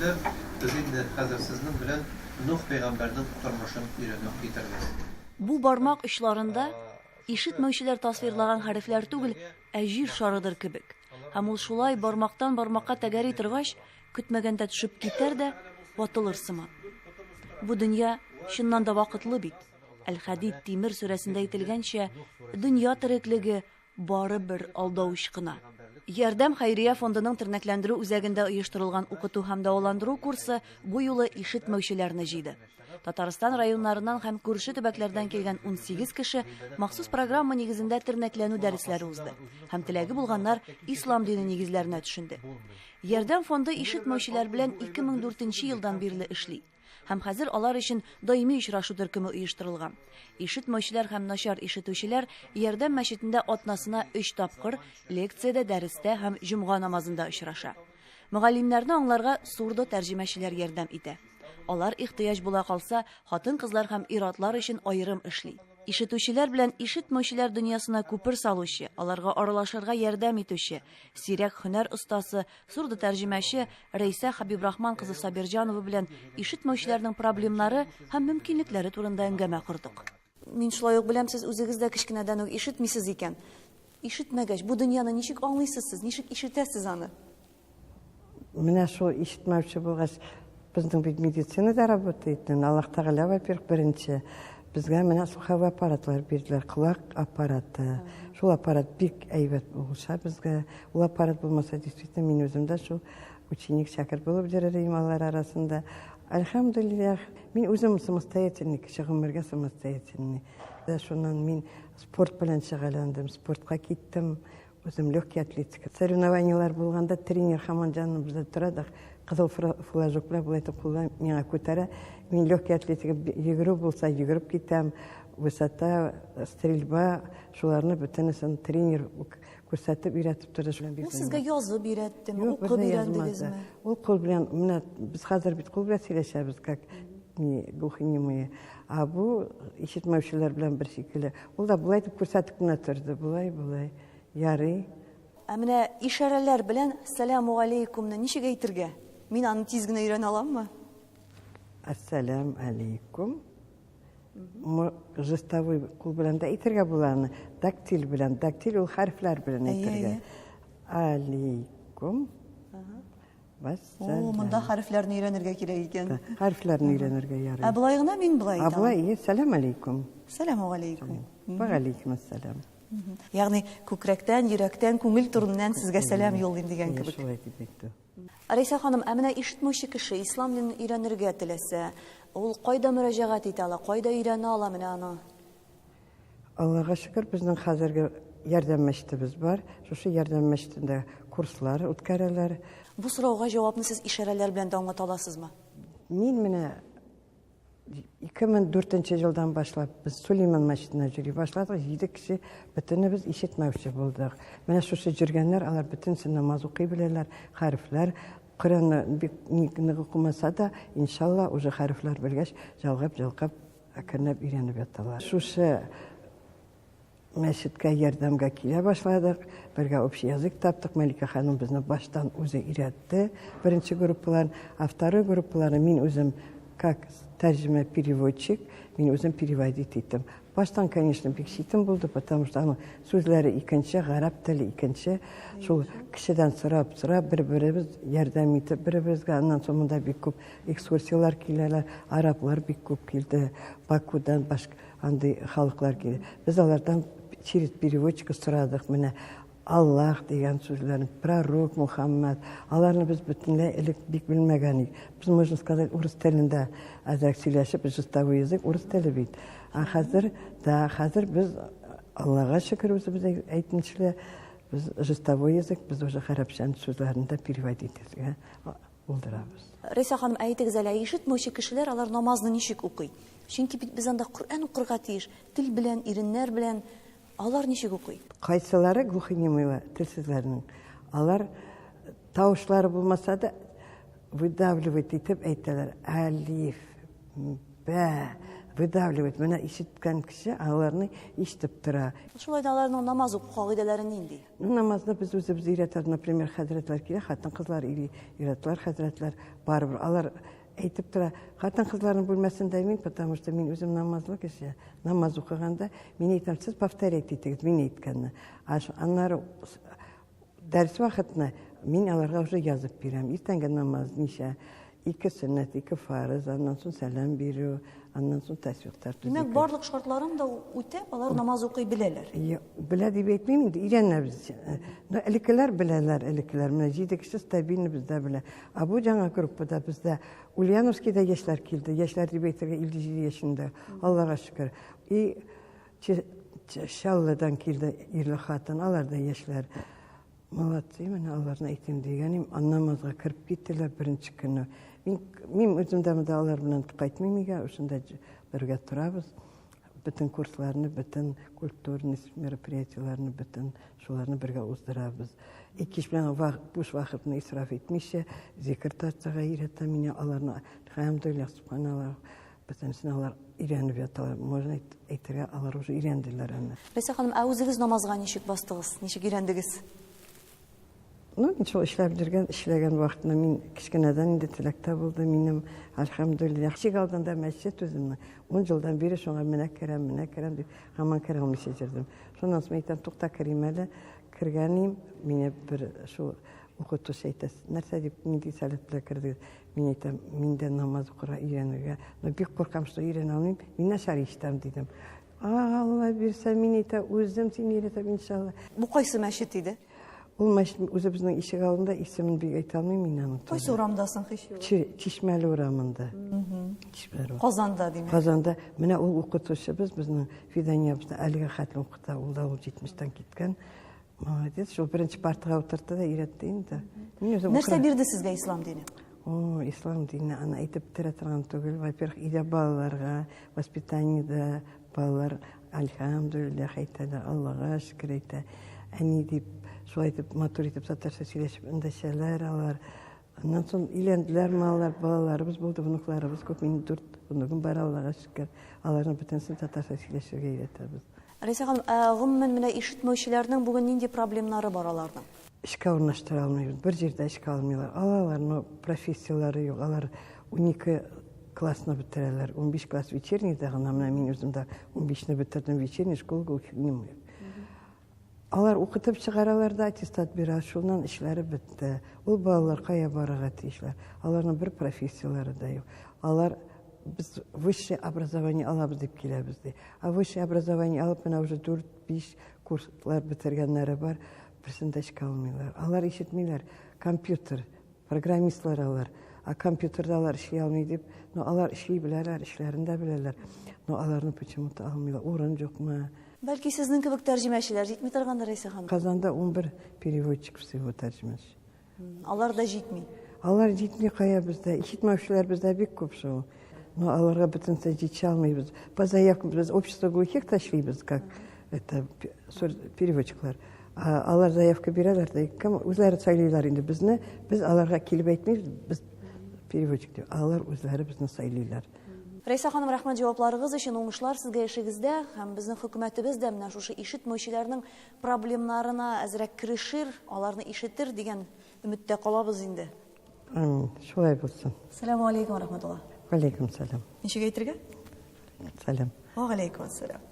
ишетмәүчеләр, без инде хәзер сезнең белән Нух пәйгамбәрнең тормышын өйрәнеп китербез. Бу бармак очларында ишетмәүчеләр тасвирлаган хәрефләр түгел, ә җир шарыдыр кебек. Һәм ул шулай бармактан бармакка тәгәри торгач, көтмәгәндә төшеп китәр дә ватылыр сыман. Бу дөнья чыннан да вакытлы бит. Әл-Хадид Тимер сүрәсендә әйтелгәнчә, дөнья тереклеге бары бер алдавыч кына. Ярдәм хәйрия фондының тернәкләндерү үзәгендә оештырылган укыту һәм дәваландыру курсы бу юлы ишетмәүчеләрне җыйды. Татарстан районнарыннан һәм күрше төбәкләрдән килгән 18 кеше махсус программа нигезендә тернәкләнү дәресләре узды һәм теләге булганнар ислам дине нигезләренә төшенде. Ярдәм фонды ишетмәүчеләр белән 2004 елдан бирле эшли. Һәм хәзер алар өчен даими очрашу төркеме оештырылган. Ишетмәүчеләр һәм начар ишетүчеләр Ярдәм мәчетендә атнасына 3 тапкыр лекциядә, дәрестә һәм җомга намазында очраша. Мөгаллимнәрне аңларга сурдо тәрҗемәчеләр ярдәм итә. Алар ихтыяҗ була калса, хатын-кызлар һәм ир-атлар өчен аерым эшли. Ишетүчеләр белән ишетмәүчеләр дөньясына күпер салучы, аларга аралашырга ярдәм итүче, сирәк һөнәр остасы, сурдо тәрҗемәче Рәйсә Хабибрахман кызы Сабирҗанова белән ишетмәүчеләрнең проблемнары һәм мөмкинлекләре турында әңгәмә курдык. Мин шулай ук беләм, сез үзегез дә кичкенәдән үк ишетмисез икән. Ишетмәгәч, бу дөньяны ничек аңлыйсыз сез, ничек ишетәсез аны? Менә шул ишетмәүче булгач, безнең бит медицинада работает. Аллаһ Тәгалә во-первых, беренче безгә менә слуховой аппаратлар бирделәр, колак аппараты. Шул аппарат бик әйбәт булса безгә. Ул аппарат булмаса, действительно, мин үзем дә шул ученик шәкерт булып йөрер идем алар арасында. Альхамдулиллах, мин үзем самостоятельный кеше, гомергә самостоятельный. Шуннан мин спорт белән шөгыльләндем, спортка киттем. Үзем легкий атлетика. Соревнованиялар булганда тренер һаман җаным бездә тора, кызыл флажок белән булай итеп куллан миңа күтәрә. Мин легкий атлетика йөгерү булса йөгереп китәм. Высота, стрельба, шуларны бөтенесен тренер күрсәтеп өйрәтеп торды. Ул сезгә язып өйрәттеме, укып өйрәндегезме? Ул кул белән, менә без хәзер бит кул белән сөйләшәбез, как глухонемые. А бу ишетмәүчеләр белән бер шикелле. Ул да булай итеп күрсәтеп кенә торды, булай. Ярый. Ә менә ишарәләр белән "Саламу алейкумны" ничек әйтергә? Мин аны тиз генә өйрәнә аламмы? Ассалам алейкум. Жестовой кул белән дә әйтергә була аны. Дактиль белән, дактиль ул хәрефләр белән әйтергә. Алейкум. О, монда хәрефләрне өйрәнергә кирәк икән. Хәрефләрне өйрәнергә ярый. Ә булай гына мин булай әйтәм. Абылай, салам алейкум. Саламу алейкум. Ва алейкум ассалам. Ягъни күкрәктән, йөрәктән, күңел турыннан сезгә сәлам юллыйм дигән кебек. Шулай дип әйтте. Рәйсә ханым, ә менә ишетмәүче кеше ислам динен өйрәнергә теләсә, ул кайда мөрәҗәгать итә ала, кайда өйрәнә ала менә аны? Аллаһка шөкер, безнең хәзерге ярдәм мәчетебез бар. Шушы ярдәм мәчетендә курслар үткәрәләр. Бу сорауга җавапны сез ишарәләр белән дә аңлата аласызмы? Мин менә 2004 елдан башлап без Сулейман мәчетенә йөри башладык. 7 кеше бөтенебез ишетмәүче булдык. Менә шушы җиргәннәр, алар бөтенсе намаз укый беләләр, хәрефләр, Коръәнне бик ник укымаса да, иншалла, уже хәрефләр белгәч, җалгап, әкренләп өйрәнеп яталар. Шушы мәчеткә ярдәмгә килә башладык. Бергә общий язык таптык. Мәликә ханым безне баштан үзе өйрәтте. Беренче группалар, второй группалары мин үзем как тәрҗемә переводчик, мин үзем переводить иттем. Баштан, конечно, бик читен булды, потому что аның сүзләре икенче, гарәп теле икенче. Шул кешедән сорап, бер-беребез ярдәм итеп, бер-беребезгә аннан соңында бик күп экскурсиялар киләләр, араблар бик күп килде, Бакудан башка андый халыклар килде. Без алардан через переводчика сорадык, менә Аллах дигән сүзләрне, пророк Мухаммад, аларны без бөтенләй элек бик белмәгән идек. Без, можно сказать, урыс телендә әзрәк сөйләшеп, жестовой язык урыс теле бит. А хәзер без Аллаһка шөкер үзебез әйтмичә, без жестовой язык, без уже гарәпчән сүзләрне дә переводить итәргә булдырабыз. Рәйсә ханым, әйтегез әле, ишетмәүче кешеләр алар намазны ничек укый? Чөнки бит без анда Коръән укырга тиеш, тел белән, иреннәр белән. Алар ничек укый? Кайсылары глухонемые, телсезләрнең. Алар тавышлары булмаса да выдавливает итеп әйтәләр. Алиф, бә, выдавливать. Менә ишеткән кеше аларны ишетеп тора. Шулай да аларның намаз уку кагыйдәләре нинди? Намазны без үзебез өйрәтәбез. Например, хәзрәтләр килә, хатын-кызлар өйрәтәләр, хәзрәтләр барыбер. Алар әйтеп тора, хатын-кызларның бүлмәсендә мин, потому что мин үзем намазлы кеше. Намаз укыганда мин әйтәм, сез повторять итегез мин әйткәнне. Аннары дәрес вакытны мин аларга уже язып бирәм. Иртәнге намаз ничә? 2 сөннәт, 2 фарыз, аннан соң сәлам бирү, аннан соң тәсбихтар төзү. Димәк, барлык шартларын да үтәп, алар намаз укый беләләр. Белә дип әйтмим инде, өйрәнәбез. Элекеләр беләләр, элекеләр. Менә 7 кеше стабильно бездә белә. Бу жаңа группада бездә Ульяновскида яшьләр килде. Яшьләр дип әйтергә 57 яшендә. Аллага шөкер. И Шалладан килде ирле хатын, алар да яшьләр. Молодцы, менә аларны әйтим дигәнем, намазга кирип киттеләр беренче көнне. Мин үземдә алар белән кайтмыйм өйгә, ошонда бергә торабыз. Бөтен курсларны, бөтен культурный мероприятияларны, бөтен шуларны бергә уздырабыз. Кич белән буш вакытны исраф итмичә, зикр тартырга өйрәтә мине аларны. Хәмдулилlah, субханаллах. Бөтенсен алар өйрәнеп яталар. Можно әйтергә, алар уже өйрәнделәр аны. Рәйсә ханым, үзегез намазга ничек бастыгыз? Ничек өйрәндегез? Мин шул эшләгән вакытны мин кичкенәдән инде теләктә булды минем, әлхәмдулиллах. Чик алдында мәчет үземне 10 елдан бери шуңа менә керәм дип, һаман керә алмыйча җирдем. Шуннан соң әйтәм, тукта керим әле, кергәнем, мине бер шул укытучы әйтә, нәрсә дип нинди сәләтле керде. Мин әйтәм, миндә намаз укырга өйрәнергә, бик куркам, что өйрәнә алмыйм, мин начар ишетәм дидем. Алла бирсә, мин әйтә, үзем сине өйрәтәм иншалла. Бу кайсы мәчет иде? Ул мәчет үзебезнең ишек алдында, исемен бик әйтә алмыйм мин аны. Кайсы урамдасың хиши? Чишмәле урамында. Казанда димәк. Казанда менә ул укытучыбыз безнең Фиданиябызны әлегә хәтле укыта, ул да 70-тан киткән. Молодец, шул беренче партага утыртты да өйрәтте инде. Нәрсә бирде сезгә ислам дине? Ислам дине аны әйтеп бетерә торган түгел. Во-первых, өйдә балаларга воспитаниедә балалар әлхәмдулиллах әйтәләр, Аллага шөкер әйтә. Әни дип, шулай итеп, матур итеп татарча сөйләшеп эндәшәләр алар. Аннан соң өйләнделәр маллар, балаларыбыз булды, внукларыбыз күп, минем 4 внугым бар, Аллага шөкер. Аларның бөтенсен татарча сөйләшергә өйрәтәбез. Рәйсә ханым, гомумән менә ишетмәүчеләрнең бүген нинди проблемнары бар аларның? Эшкә урнаштыра алмыйбыз, бер җирдә эшкә алмыйлар. Аларның профессиялары юк, алар 12 классны бетерәләр, 15 класс вечернийдә гына, менә мин үзем дә 15-не бетердем, вечерний школага укыйм. Алар укытып чыгаралар да, аттестат бирә, шуннан эшләре бетте. Ул балалар кая барырга тиешләр? Аларның бер профессиялары да юк. Алар без высшее образование алабыз дип киләбез ди. Высшее образование алып, менә уже 4-5 курслар бетергәннәре бар, берсендә эшкә алмыйлар. Алар ишетмиләр, компьютер, программистлар алар. Компьютерда алар эшли алмый дип, но алар эшли беләләр, эшләрендә беләләр. Но аларны почему-то алмыйлар. Урын юкмы? Бәлки сезнең кебек тәрҗемәчеләр җитми торгандыр, Рәйсә ханым. Казанда 11 переводчик всего тәрҗемәче. Алар да җитми. Алар җитми кая бездә. Ишетмәүчеләр бездә бик күп шул. Но аларга бөтенсә җитә алмыйбыз. По заявкам без общество глухих ташлыйбыз, как это переводчиклар. Алар заявка бирәләр дә, кем үзләре сайлыйлар инде безне. Без аларга килеп әйтмибез, без переводчик дип. Алар үзләре безне сайлыйлар. Рәйсә ханым, рәхмәт җавапларыгыз өчен, уңышлар сезгә эшегездә, һәм безнең хөкүмәтебез дә менә шушы ишетмәүчеләрнең проблемнарына әзрәк керешер, аларны ишетер дигән өметтә калабыз инде. Шулай булсын. Ассаламу алейкум ва рахматуллах. Алейкум салам. Ничек әйтергә? Салам. Ва алейкум ассалам.